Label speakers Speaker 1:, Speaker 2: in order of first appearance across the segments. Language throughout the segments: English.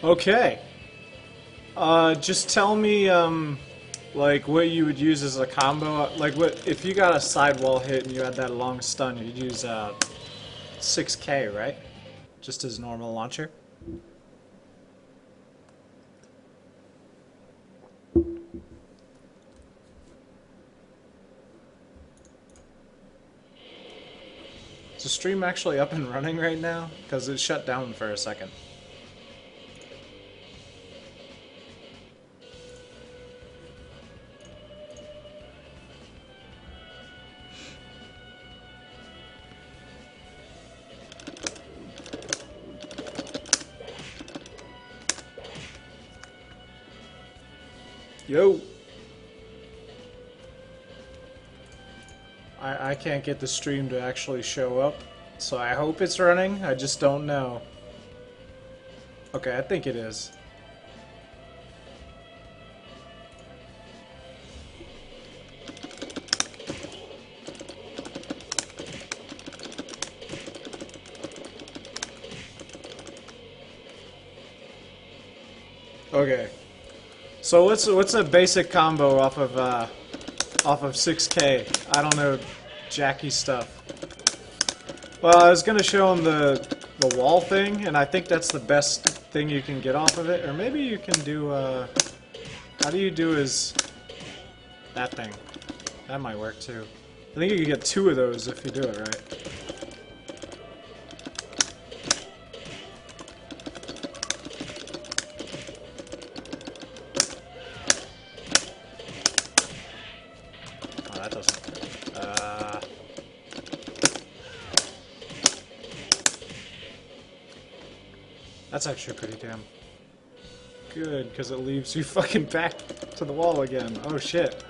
Speaker 1: Okay. Just tell me, like, what you would use as a combo. Like, what if you got a sidewall hit and you had that long stun, you'd use 6K, right? Just as normal launcher. Is the stream actually up and running right now? Because it shut down for a second. Yo! I can't get the stream to actually show up, so I hope it's running, I just don't know. Okay, I think it is. Okay. So what's a basic combo off of 6K? I don't know Jacky stuff. Well, I was gonna show him the wall thing, and I think that's the best thing you can get off of it. Or maybe you can do how do you do his that thing? That might work too. I think you can get 2 of those if you do it right. That's actually pretty damn good, because it leaves you fucking back to the wall again. Oh shit.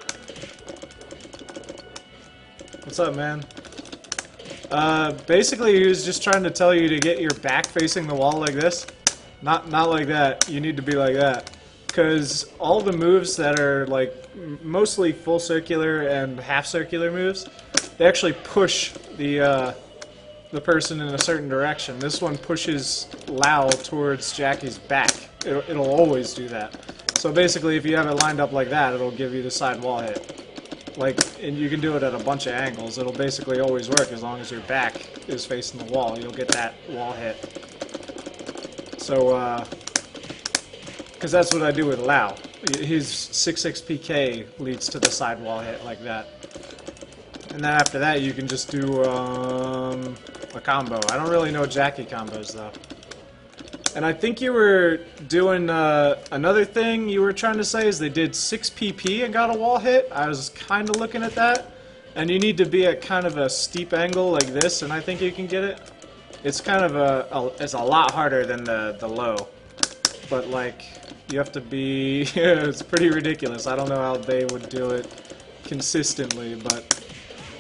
Speaker 1: What's up, man? Basically he was just trying to tell you to get your back facing the wall like this. Not like that. You need to be like that. Because all the moves that are like mostly full circular and half circular moves, they actually push the person in a certain direction. This one pushes Lao towards Jacky's back. It'll always do that. So basically, if you have it lined up like that, it'll give you the side wall hit. Like, and you can do it at a bunch of angles. It'll basically always work as long as your back is facing the wall. You'll get that wall hit. So, because that's what I do with Lao. His 6-6 PK leads to the side wall hit like that. And then after that, you can just do a combo. I don't really know Jacky combos though. And I think you were doing another thing you were trying to say is they did 6 PP and got a wall hit. I was kind of looking at that. And you need to be at kind of a steep angle like this, and I think you can get it. It's kind of it's a lot harder than the low. But like, you have to be, it's pretty ridiculous. I don't know how they would do it consistently, but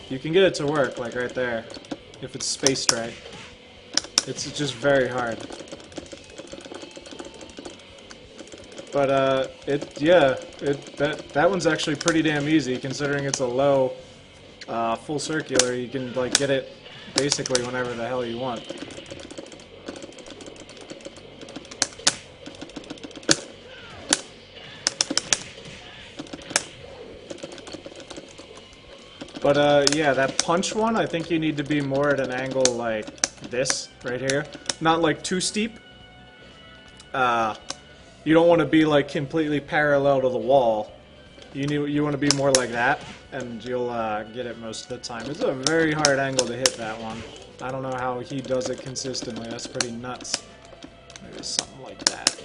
Speaker 1: you can get it to work, like right there, if it's spaced right. It's just very hard. But that one's actually pretty damn easy, considering it's a low, full circular. You can like get it basically whenever the hell you want. But yeah, that punch one, I think you need to be more at an angle like this, right here. Not like too steep. You don't want to be like completely parallel to the wall. You want to be more like that, and you'll get it most of the time. It's a very hard angle to hit that one. I don't know how he does it consistently. That's pretty nuts. Maybe something like that.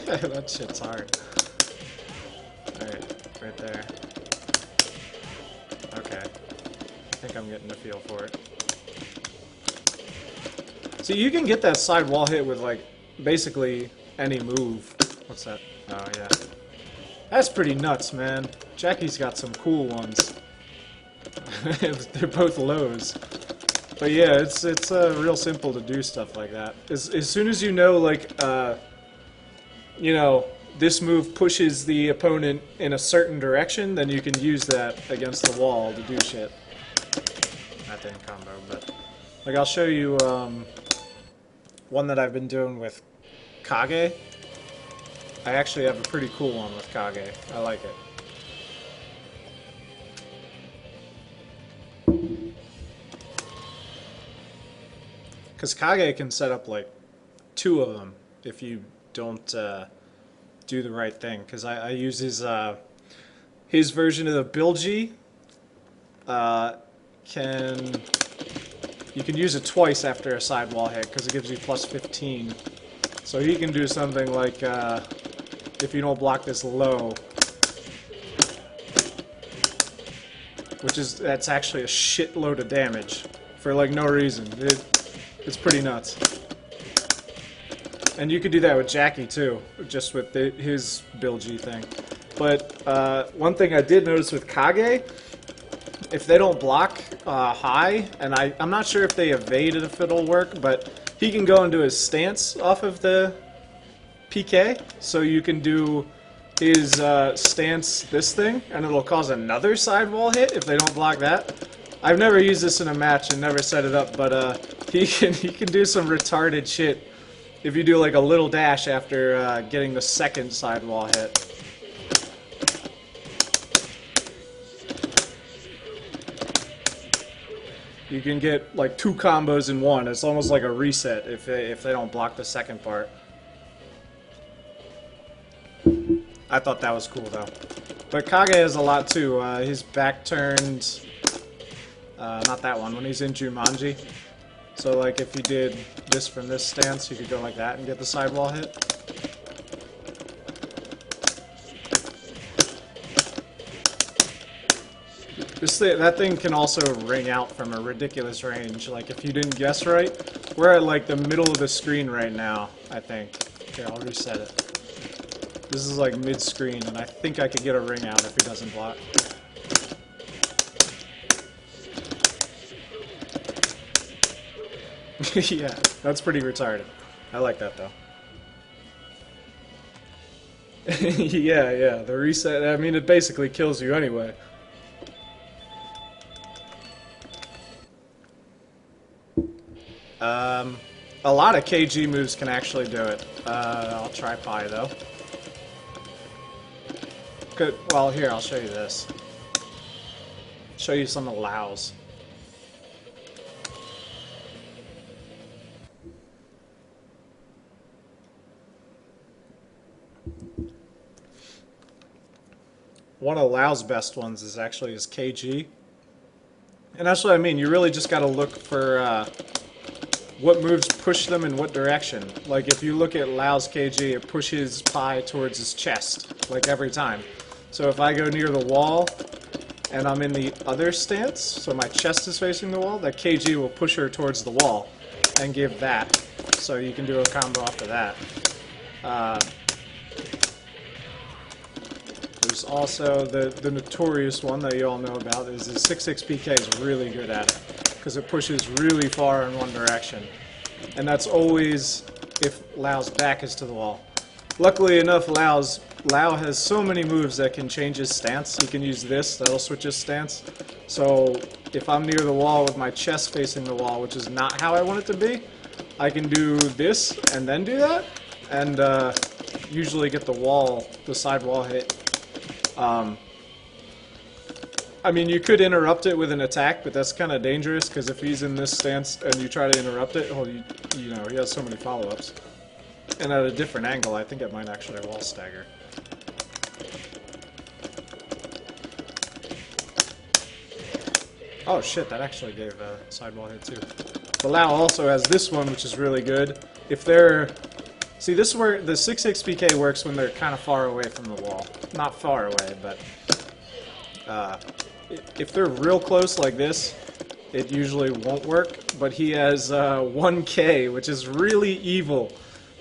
Speaker 1: That shit's hard. Alright, right there. Okay. I think I'm getting a feel for it. So you can get that side wall hit with like basically any move. What's that? Oh yeah. That's pretty nuts, man. Jacky's got some cool ones. They're both lows. But yeah, it's real simple to do stuff like that. As soon as you know, like, you know, this move pushes the opponent in a certain direction, then you can use that against the wall to do shit. That didn't combo, but like I'll show you one that I've been doing with Kage. I actually have a pretty cool one with Kage. I like it. Because Kage can set up like 2 of them if you don't do the right thing. Because I use his version of the Bilgi. You can use it twice after a sidewall hit because it gives you plus 15. So he can do something like if you don't block this low, that's actually a shitload of damage for like no reason. It's pretty nuts. And you could do that with Jacky too, just with his Bilgi thing. But one thing I did notice with Kage, if they don't block high, and I'm not sure if they evade it if it'll work, but he can go into his stance off of the PK, so you can do his stance this thing, and it'll cause another sidewall hit if they don't block that. I've never used this in a match and never set it up, but he can do some retarded shit if you do like a little dash after getting the second sidewall hit. You can get like 2 combos in one. It's almost like a reset if they don't block the second part. I thought that was cool though. But Kage has a lot too. His back turned, not that one, when he's in Jumanji. So like if you did this from this stance, you could go like that and get the sidewall hit. That thing can also ring out from a ridiculous range. Like if you didn't guess right, we're at like the middle of the screen right now, I think. Here, I'll reset it. This is like mid-screen, and I think I could get a ring out if he doesn't block. Yeah, that's pretty retarded. I like that though. Yeah, the reset, I mean, it basically kills you anyway. A lot of Kage moves can actually do it. I'll try Pi though. Good. Well, here, I'll show you this. Show you some of Lau's. One of Lau's best ones is actually his Kage. And that's what I mean. You really just got to look for what moves push them in what direction. Like if you look at Lau's Kage, it pushes Pi towards his chest, like every time. So if I go near the wall and I'm in the other stance, so my chest is facing the wall, that Kage will push her towards the wall and give that. So you can do a combo after that. There's also the notorious one that you all know about is his 6-6 PK is really good at it because it pushes really far in one direction. And that's always if Lau's back is to the wall. Luckily enough, Lau has so many moves that can change his stance. He can use this, that'll switch his stance. So if I'm near the wall with my chest facing the wall, which is not how I want it to be, I can do this and then do that, and usually get the side wall hit. I mean, you could interrupt it with an attack, but that's kind of dangerous, because if he's in this stance and you try to interrupt it, well, you know, he has so many follow-ups. And at a different angle, I think it might actually wall stagger. Oh shit, that actually gave a sidewall hit too. But Lau also has this one, which is really good. If they're... See, this is where the 6-6 PK works when they're kind of far away from the wall. Not far away, but... if they're real close like this, it usually won't work. But he has 1K, which is really evil.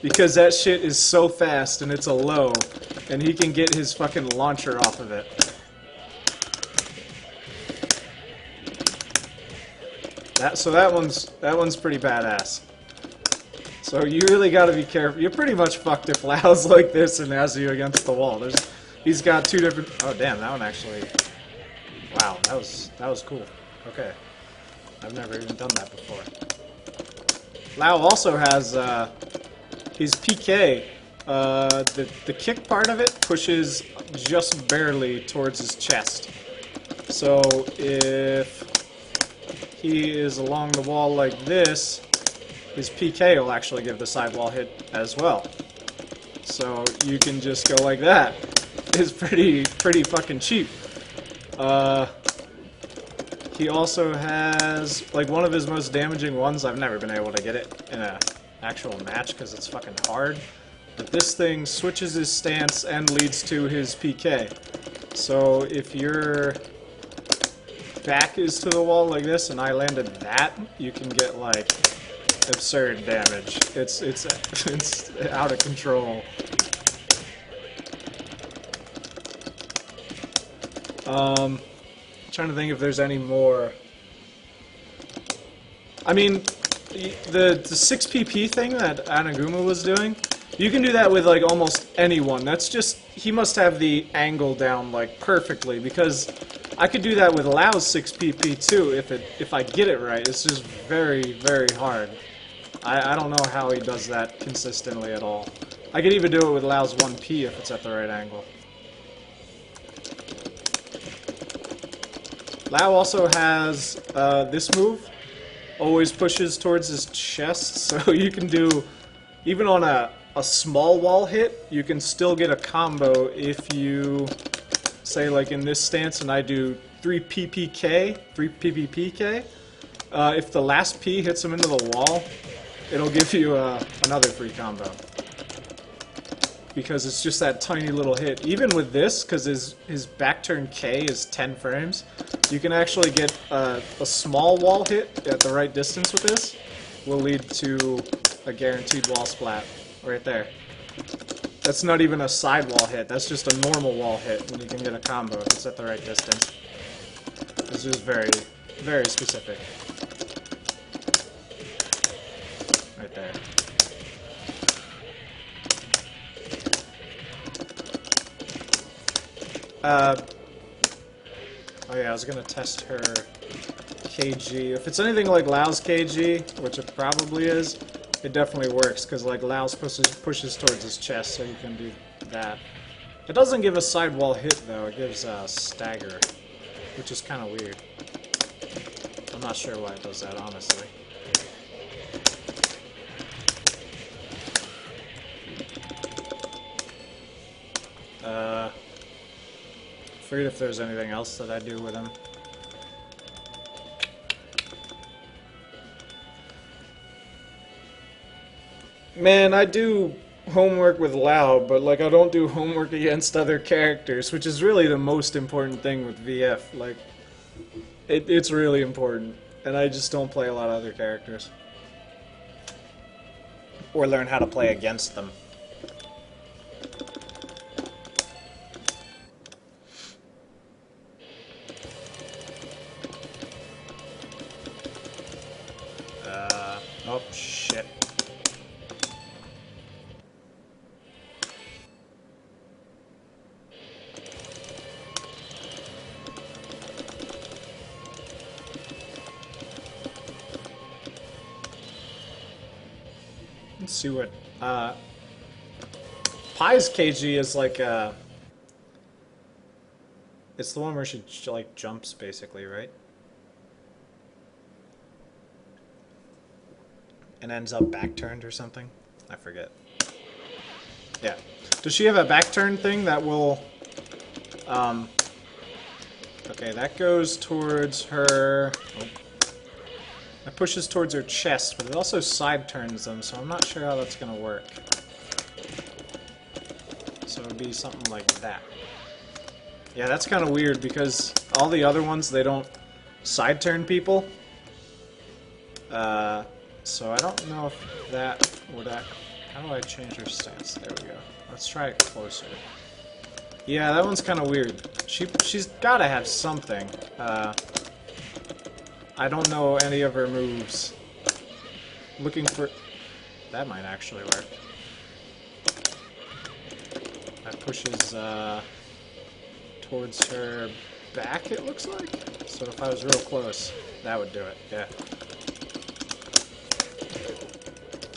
Speaker 1: Because that shit is so fast and it's a low. And he can get his fucking launcher off of it. So that one's pretty badass. So you really got to be careful. You're pretty much fucked if Lau's like this and has you against the wall. He's got two different. Oh damn, that one actually. Wow, that was cool. Okay, I've never even done that before. Lau also has his PK. The kick part of it pushes just barely towards his chest. So if he is along the wall like this, his PK will actually give the sidewall hit as well. So you can just go like that. It's pretty fucking cheap. He also has, like, one of his most damaging ones. I've never been able to get it in an actual match because it's fucking hard. But this thing switches his stance and leads to his PK. So if your back is to the wall like this and I landed that, you can get, like, absurd damage. It's out of control. Trying to think if there's any more. I mean, the 6 PP thing that Anaguma was doing, you can do that with like almost anyone. That's just, he must have the angle down like perfectly, because I could do that with Lau's 6 PP too if I get it right. It's just very hard. I don't know how he does that consistently at all. I could even do it with Lau's 1P if it's at the right angle. Lau also has this move, always pushes towards his chest, so you can do, even on a small wall hit, you can still get a combo if you, say like in this stance and I do 3 PPK, if the last P hits him into the wall, it'll give you another free combo. Because it's just that tiny little hit. Even with this, because his back turn K is 10 frames, you can actually get a small wall hit at the right distance with this. Will lead to a guaranteed wall splat right there. That's not even a side wall hit, that's just a normal wall hit, and you can get a combo if it's at the right distance. This is very specific. Right there. Oh yeah, I was gonna test her Kage. If it's anything like Lau's Kage, which it probably is, it definitely works, because like Lau's pushes towards his chest, so you can do that. It doesn't give a sidewall hit though, it gives a stagger, which is kind of weird. I'm not sure why it does that, honestly. Forget if there's anything else that I do with him. Man, I do homework with Lau, but like I don't do homework against other characters, which is really the most important thing with VF. Like, it's really important, and I just don't play a lot of other characters. Or learn how to play against them. Oh, shit. Let's see what, Pai's KG is like, it's the one where she, like, jumps, basically, right? And ends up back-turned or something? I forget. Yeah. Does she have a back-turn thing that will... Okay, that goes towards her... Oh. That pushes towards her chest, but it also side-turns them, so I'm not sure how that's gonna work. So it would be something like that. Yeah, that's kind of weird, because all the other ones, they don't side-turn people. So I don't know if that would act... How do I change her stance? There we go. Let's try it closer. Yeah, that one's kind of weird. She's got to have something. I don't know any of her moves. Looking for... That might actually work. That pushes towards her back, it looks like. So if I was real close, that would do it. Yeah.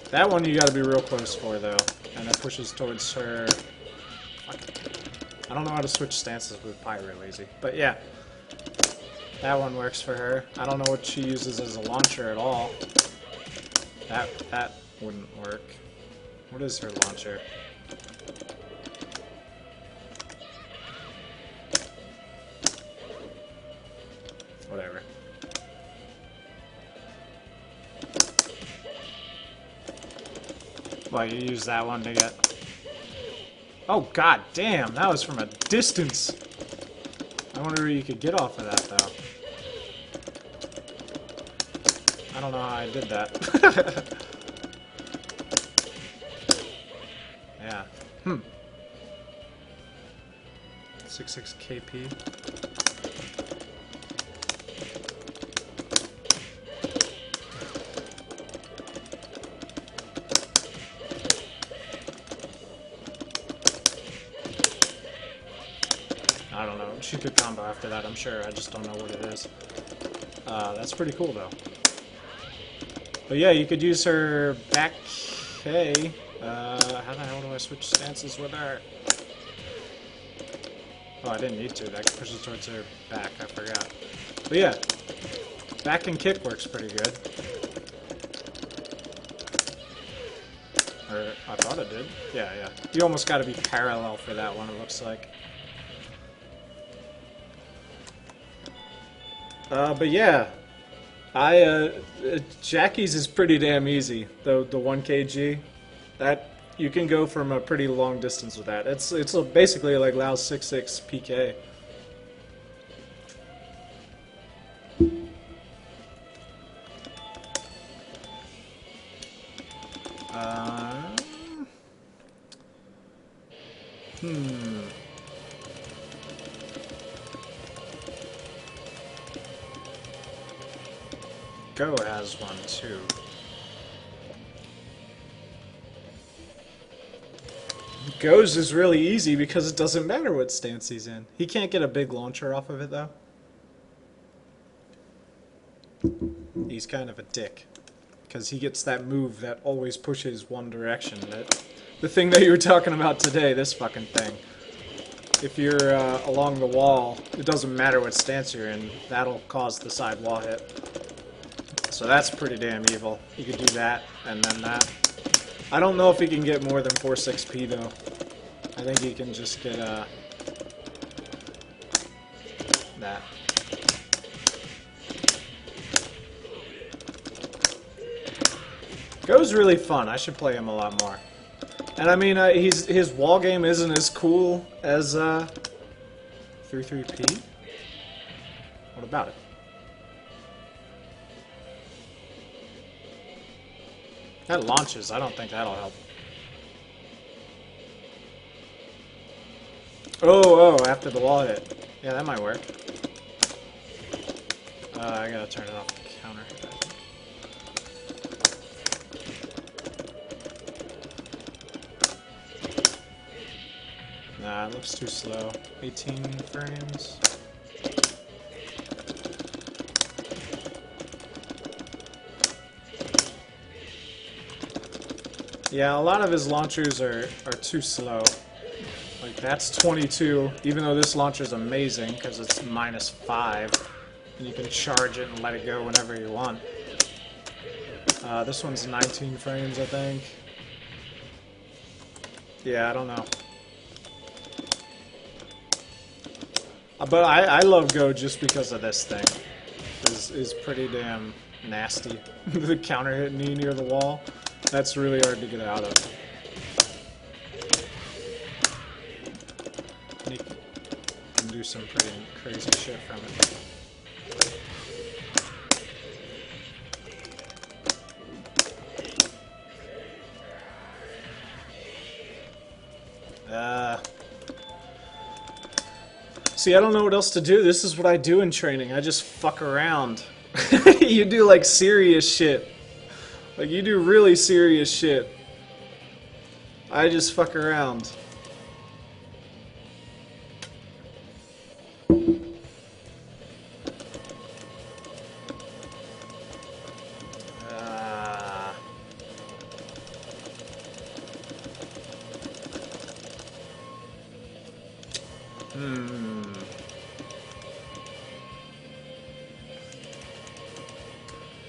Speaker 1: That one you gotta be real close for, though. And it pushes towards her... Fuck. I don't know how to switch stances with Pyro Lazy. But yeah. That one works for her. I don't know what she uses as a launcher at all. That wouldn't work. What is her launcher? Whatever. Well, you use that one to get... Oh, god damn! That was from a distance! I wonder where you could get off of that, though. I don't know how I did that. Yeah. 66 KP. I don't know. She could combo after that, I'm sure. I just don't know what it is. That's pretty cool, though. But yeah, you could use her back K. How the hell do I switch stances with her? Oh, I didn't need to. That pushes towards her back. I forgot. But yeah, back and kick works pretty good. Or I thought it did. Yeah, yeah. You almost got to be parallel for that one, it looks like. But yeah, Jacky's is pretty damn easy. The 1 kg, that you can go from a pretty long distance with that. It's basically like Lao's 6.6 PK. Go has one too. Go's is really easy because it doesn't matter what stance he's in. He can't get a big launcher off of it though. He's kind of a dick. Because he gets that move that always pushes one direction. The thing that you were talking about today, this fucking thing. If you're along the wall, it doesn't matter what stance you're in, that'll cause the side wall hit. So that's pretty damn evil. You could do that, and then that. I don't know if he can get more than 4.6p though. I think he can just get that. Go's really fun. I should play him a lot more. And I mean, his wall game isn't as cool as 3.3p. What about it? That launches. I don't think that'll help. Oh, after the wall hit. Yeah, that might work. I gotta turn it off the counter. Nah, it looks too slow. 18 frames. Yeah, a lot of his launchers are too slow. Like, that's 22, even though this launcher is amazing, because it's -5, and you can charge it and let it go whenever you want. This one's 19 frames, I think. Yeah, I don't know. But I love Go just because of this thing. Is pretty damn nasty. The counter hit knee near the wall. That's really hard to get out of. You can do some pretty crazy shit from it. See, I don't know what else to do. This is what I do in training. I just fuck around. You do like serious shit. Like, you do really serious shit. I just fuck around.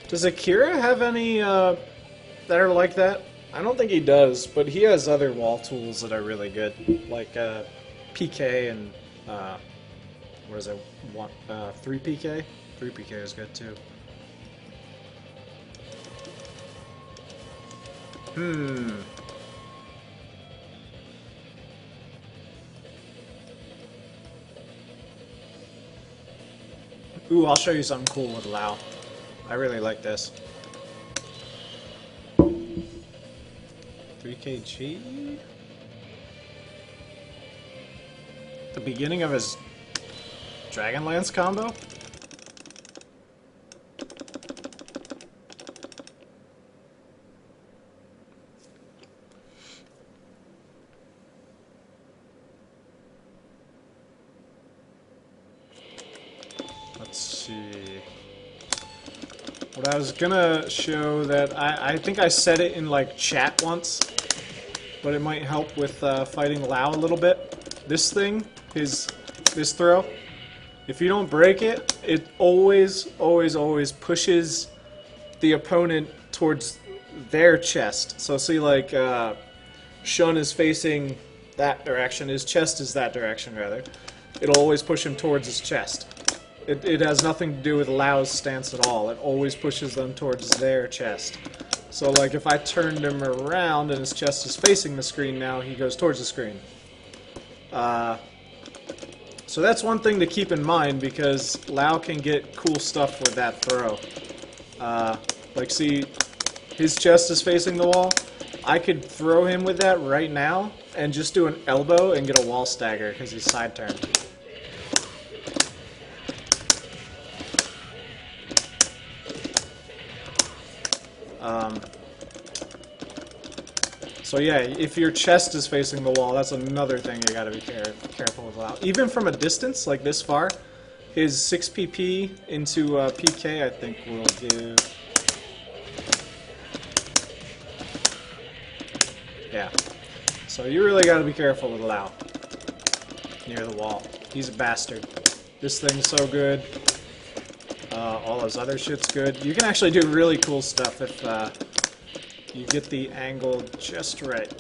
Speaker 1: Does Akira have any that are like that? I don't think he does, but he has other wall tools that are really good, like PK and what is it? 3PK. 3PK is good too. Ooh, I'll show you something cool with Lao. I really like this. 3kg? The beginning of his Dragonlance combo? Let's see. What I was gonna show that I think I said it in like chat once, but it might help with fighting Lao a little bit. This thing, this throw, if you don't break it, it always pushes the opponent towards their chest. So see, like Shun is facing that direction, his chest is that direction rather. It'll always push him towards his chest. It has nothing to do with Lao's stance at all. It always pushes them towards their chest. So like if I turned him around and his chest is facing the screen now, he goes towards the screen. So that's one thing to keep in mind, because Lao can get cool stuff with that throw. Like see, his chest is facing the wall. I could throw him with that right now and just do an elbow and get a wall stagger because he's side turned. So yeah, if your chest is facing the wall, that's another thing you gotta be careful about. Even from a distance, like this far, his 6pp into PK, I think, will give... Yeah. So you really gotta be careful with Lao near the wall. He's a bastard. This thing's so good. All his other shit's good. You can actually do really cool stuff if you get the angle just right.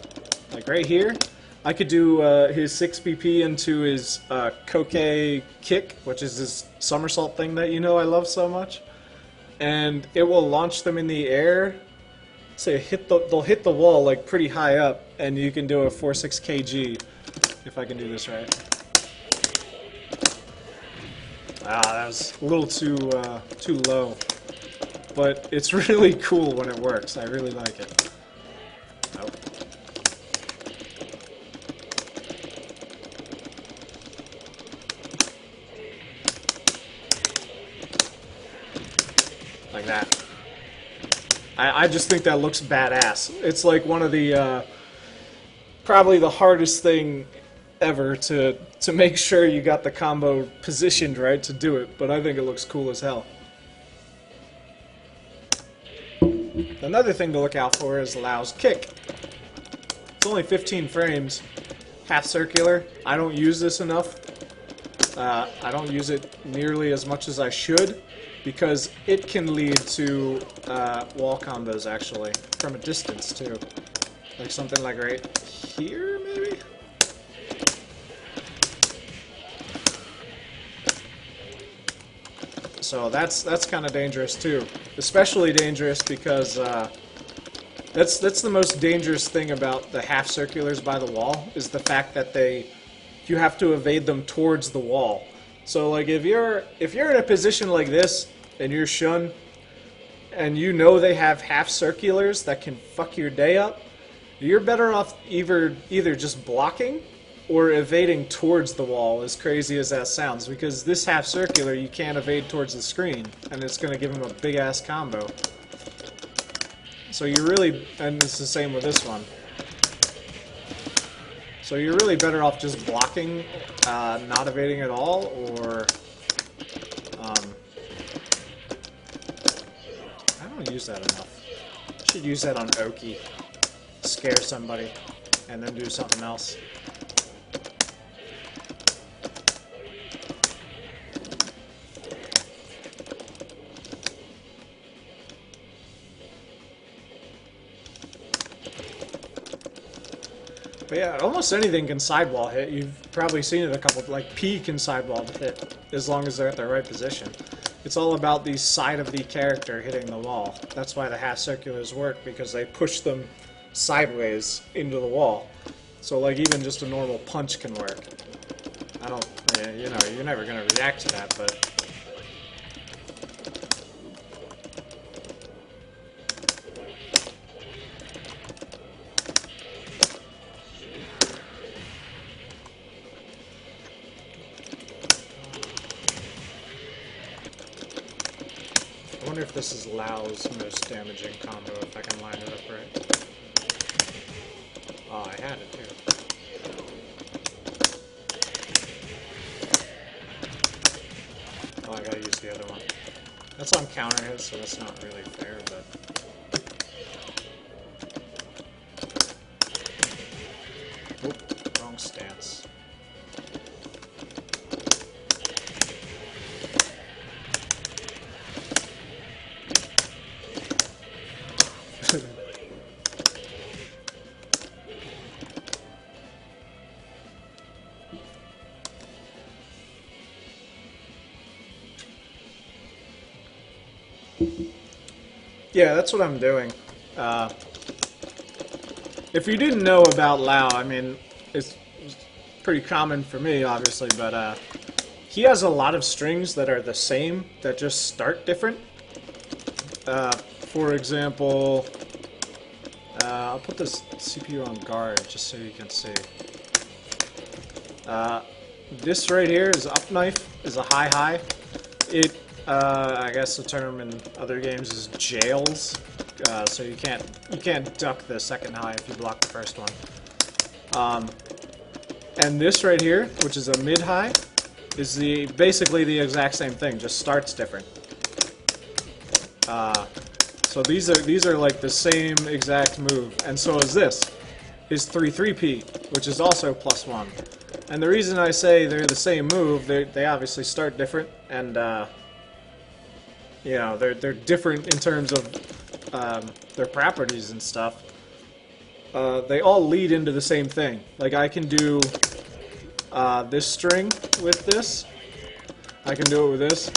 Speaker 1: Like right here, I could do his 6pp into his Kage kick, which is this somersault thing that you know I love so much. And it will launch them in the air. So they'll hit the wall like pretty high up, and you can do a 4-6 kg, if I can do this right. Ah, that was a little too low. But it's really cool when it works. I really like it. Nope. Like that. I just think that looks badass. It's like one of the, probably the hardest thing ever to make sure you got the combo positioned right to do it, but I think it looks cool as hell. Another thing to look out for is Lao's kick. It's only 15 frames, half circular. I don't use this enough. I don't use it nearly as much as I should, because it can lead to wall combos actually, from a distance too. Like something like right here, maybe? So that's kind of dangerous too. Especially dangerous because that's the most dangerous thing about the half circulars by the wall, is the fact that you have to evade them towards the wall. So like if you're in a position like this and you're Shun and you know they have half circulars that can fuck your day up, you're better off either just blocking or evading towards the wall, as crazy as that sounds, because this half circular you can't evade towards the screen, and it's going to give him a big ass combo. So you're really, and it's the same with this one. So you're really better off just blocking, not evading at all, or I don't use that enough. I should use that on Oki. Scare somebody, and then do something else. But yeah, almost anything can sidewall hit. You've probably seen it a couple, like P can sidewall hit, as long as they're at the right position. It's all about the side of the character hitting the wall. That's why the half circulars work, because they push them sideways into the wall. So like even just a normal punch can work. I don't, you know, you're never gonna react to that, but... I wonder if this is Lau's most damaging combo, if I can line it up right. Oh, I had it too. Oh, I gotta use the other one. That's on counter hit, so that's not really fair, but... Oop, wrong stance. Yeah, that's what I'm doing. If you didn't know about Lao, I mean, it's pretty common for me, obviously, but he has a lot of strings that are the same, that just start different. For example, I'll put this CPU on guard just so you can see. This right here is up knife, is a high. It, I guess the term in other games is jails. So you can't duck the second high if you block the first one. And this right here, which is a mid high, is basically the exact same thing, just starts different. So these are like the same exact move, and so is this. Is 3-3P, which is also +1. And the reason I say they're the same move, they obviously start different, and you know, they're different in terms of their properties and stuff. They all lead into the same thing. Like I can do this string with this. I can do it with this.